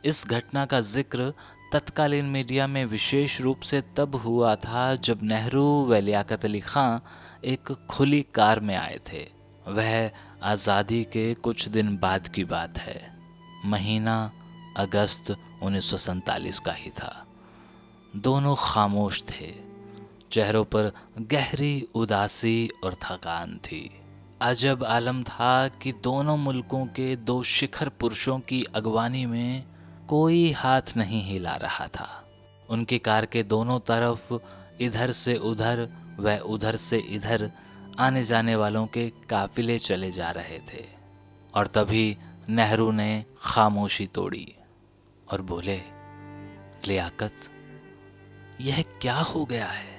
इस घटना का जिक्र तत्कालीन मीडिया में विशेष रूप से तब हुआ था जब नेहरू व लियाकत अली खां एक खुली कार में आए थे। वह आज़ादी के कुछ दिन बाद की बात है। महीना अगस्त 1947 का ही था। दोनों खामोश थे। चेहरों पर गहरी उदासी और थकान थी। अजब आलम था कि दोनों मुल्कों के दो शिखर पुरुषों की अगवानी में कोई हाथ नहीं हिला रहा था। उनकी कार के दोनों तरफ इधर से उधर व उधर से इधर आने जाने वालों के काफिले चले जा रहे थे। और तभी नेहरू ने खामोशी तोड़ी और बोले, लियाकत, यह क्या हो गया है?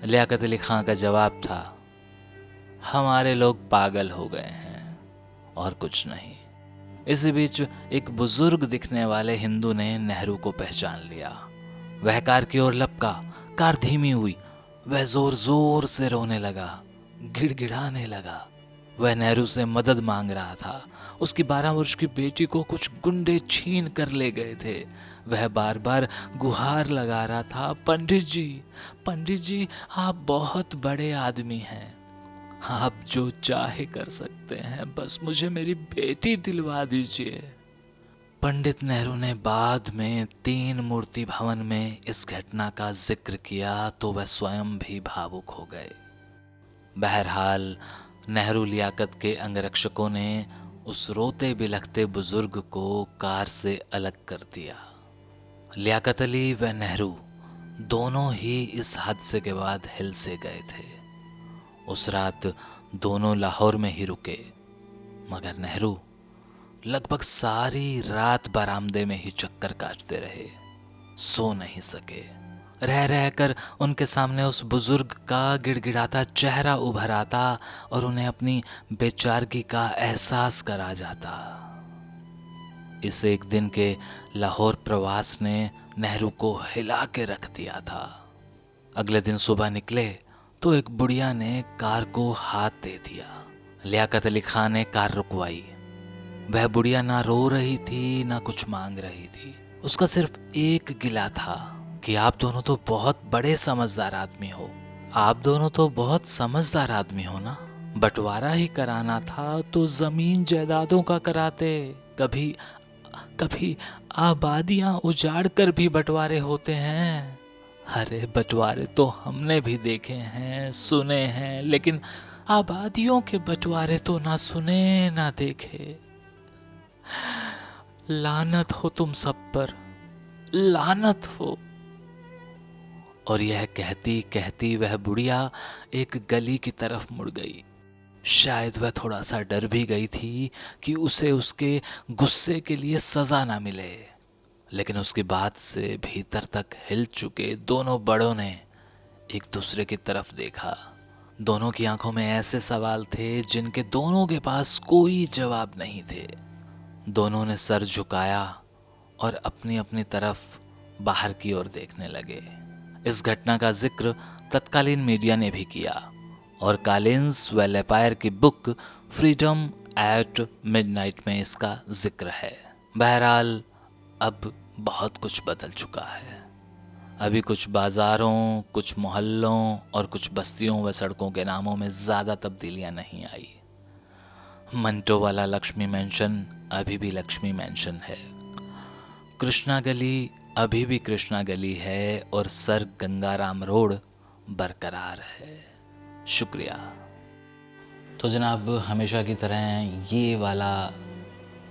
लियाकत अली खां का जवाब था, हमारे लोग पागल हो गए हैं और कुछ नहीं। इसी बीच एक बुजुर्ग दिखने वाले हिंदू ने नेहरू को पहचान लिया। वह कार की ओर लपका। कार धीमी हुई। वह जोर जोर से रोने लगा, गिड़गिड़ाने लगा। वह नेहरू से मदद मांग रहा था। उसकी 12 वर्ष की बेटी को कुछ गुंडे छीन कर ले गए थे। वह बार बार गुहार लगा रहा था, पंडित जी, आप बहुत बड़े आदमी हैं, आप जो चाहे कर सकते हैं, बस मुझे मेरी बेटी दिलवा दीजिए। पंडित नेहरू ने बाद में 3 मूर्ति भवन में इस घटना का जिक्र किया तो वह स्वयं भी भावुक हो गए। बहरहाल नेहरू लियाकत के अंगरक्षकों ने उस रोते बिलखते बुजुर्ग को कार से अलग कर दिया। लियाकत अली व नेहरू दोनों ही इस हादसे के बाद हिल से गए थे। उस रात दोनों लाहौर में ही रुके, मगर नेहरू लगभग सारी रात बरामदे में ही चक्कर काटते रहे, सो नहीं सके। रह रह कर उनके सामने उस बुजुर्ग का गिड़गिड़ाता चेहरा उभर आता और उन्हें अपनी बेचारगी का एहसास करा जाता। इस एक दिन के लाहौर प्रवास ने नेहरू को हिला के रख दिया था। अगले दिन सुबह निकले तो एक बुढ़िया ने कार को हाथ दे दिया। लियाकत अली खां ने कार रुकवाई। वह बुढ़िया ना रो रही थी ना कुछ मांग रही थी। उसका सिर्फ एक गिला था कि आप दोनों तो बहुत बड़े समझदार आदमी हो, आप दोनों तो बहुत समझदार आदमी हो ना। बंटवारा ही कराना था तो जमीन जायदादों का कराते। कभी कभी आबादियां उजाड़ कर भी बंटवारे होते हैं। अरे बंटवारे तो हमने भी देखे हैं, सुने हैं, लेकिन आबादियों के बंटवारे तो ना सुने ना देखे। लानत हो तुम सब पर, लानत हो। और यह कहती कहती वह बुढ़िया एक गली की तरफ मुड़ गई। शायद वह थोड़ा सा डर भी गई थी कि उसे उसके गुस्से के लिए सजा ना मिले। लेकिन उसकी बात से भीतर तक हिल चुके दोनों बड़ों ने एक दूसरे की तरफ देखा। दोनों की आंखों में ऐसे सवाल थे जिनके दोनों के पास कोई जवाब नहीं थे। दोनों ने सर झुकाया और अपनी अपनी तरफ बाहर की ओर देखने लगे। इस घटना का जिक्र तत्कालीन मीडिया ने भी किया और कॉलिंस व लेपायर की बुक फ्रीडम एट मिडनाइट में इसका जिक्र है। बहरहाल अब बहुत कुछ बदल चुका है। अभी कुछ बाजारों, कुछ मोहल्लों और कुछ बस्तियों व सड़कों के नामों में ज़्यादा तब्दीलियां नहीं आई। मंटो वाला लक्ष्मी मैंशन अभी भी लक्ष्मी मैंशन है। कृष्णा गली अभी भी कृष्णा गली है और सर गंगाराम रोड बरकरार है। शुक्रिया। तो जनाब, हमेशा की तरह ये वाला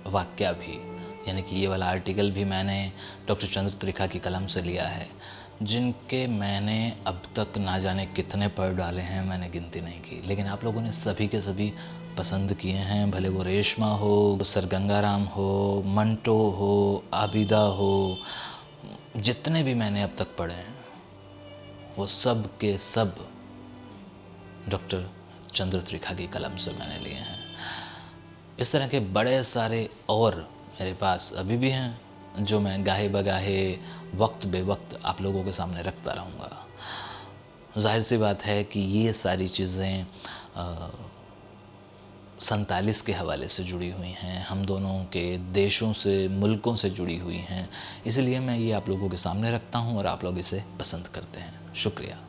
वाक्या भी, यानी कि ये वाला आर्टिकल भी मैंने डॉक्टर चंद्र त्रिखा की कलम से लिया है, जिनके मैंने अब तक ना जाने कितने पढ़ डाले हैं, मैंने गिनती नहीं की। लेकिन आप लोगों ने सभी के सभी पसंद किए हैं, भले वो रेशमा हो, सर गंगाराम हो, मंटो हो, आबिदा हो, जितने भी मैंने अब तक पढ़े हैं वो सब के सब डॉक्टर चंद्र त्रिखा की कलम से मैंने लिए हैं। इस तरह के बड़े सारे और मेरे पास अभी भी हैं जो मैं गाहे बगाहे वक्त बे वक्त आप लोगों के सामने रखता रहूँगा। जाहिर सी बात है कि ये सारी चीज़ें 47 के हवाले से जुड़ी हुई हैं, हम दोनों के देशों से, मुल्कों से जुड़ी हुई हैं। इसलिए मैं ये आप लोगों के सामने रखता हूँ और आप लोग इसे पसंद करते हैं। शुक्रिया।